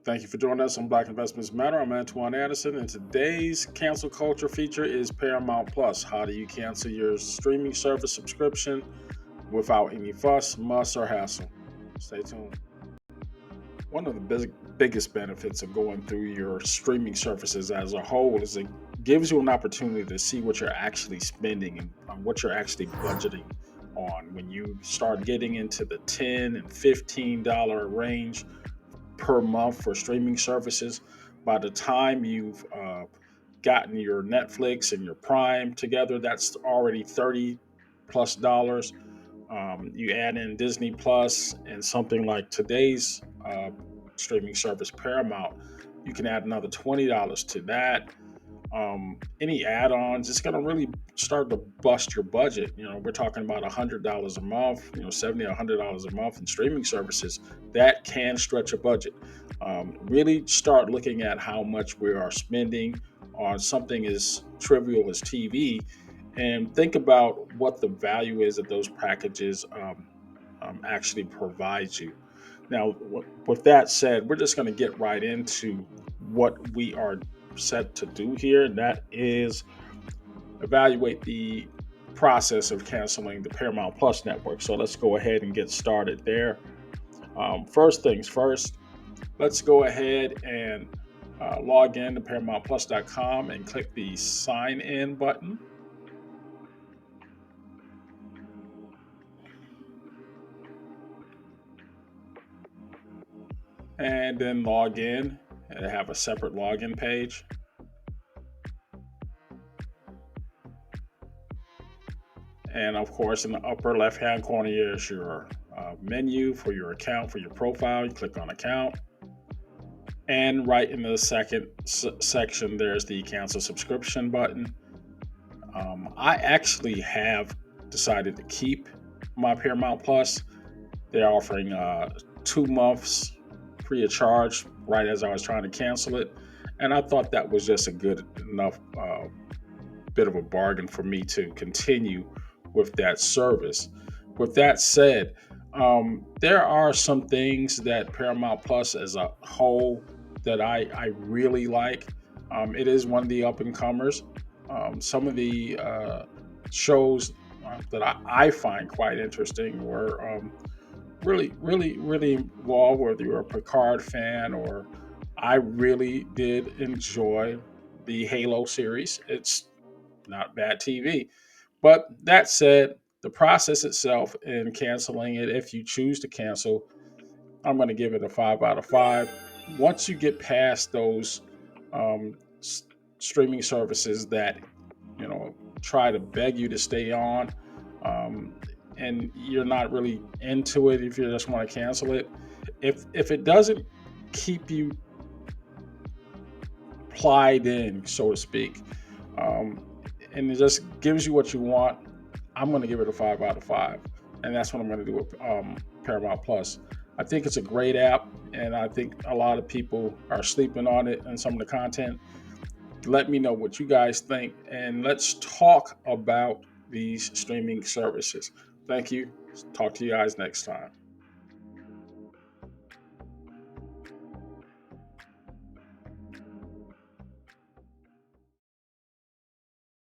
Thank you for joining us on Black Investments Matter. I'm Antoine Addison, and today's cancel culture feature is Paramount Plus. How do you cancel your streaming service subscription without any fuss, muss, or hassle? Stay tuned. One of the biggest benefits of going through your streaming services as a whole is it gives you an opportunity to see what you're actually spending and what you're actually budgeting on. When you start getting into the $10 and $15 range per month for streaming services, by the time you've gotten your Netflix and your Prime together, that's already $30 plus. You add in Disney Plus and something like today's streaming service, Paramount, you can add another $20 to that. Any add-ons, it's going to really start to bust your budget. We're talking about $100 a month, 70 or $100 a month in streaming services. That can stretch a budget. Really start looking at how much we are spending on something as trivial as TV, and think about what the value is that those packages actually provide you. Now, with that said, we're just going to get right into what we are set to do here, and that is evaluate the process of canceling the Paramount Plus network. So let's go ahead and get started there. First things first, let's go ahead and log in to ParamountPlus.com and click the sign in button. And then log in and have a separate login page. And of course, in the upper left-hand corner, is your menu for your account, for your profile. You click on account. And right in the second section, there's the cancel subscription button. I actually have decided to keep my Paramount Plus. They're offering 2 months free of charge right as I was trying to cancel it. And I thought that was just a good enough bit of a bargain for me to continue with that service. With that said, there are some things that Paramount Plus as a whole that I really like. It is one of the up and comers. Some of the shows that I find quite interesting were really involved, whether you're a Picard fan or I really did enjoy the Halo series. It's not bad TV. But that said, the process itself in canceling it, if you choose to cancel, I'm going to give it a 5 out of 5. Once you get past those streaming services that try to beg you to stay on, and you're not really into it, if you just want to cancel it, if it doesn't keep you plied in, so to speak, and it just gives you what you want, I'm going to give it a 5 out of 5. And that's what I'm going to do with Paramount Plus. I think it's a great app, and I think a lot of people are sleeping on it and some of the content. Let me know what you guys think, and let's talk about these streaming services. Thank you. Talk to you guys next time.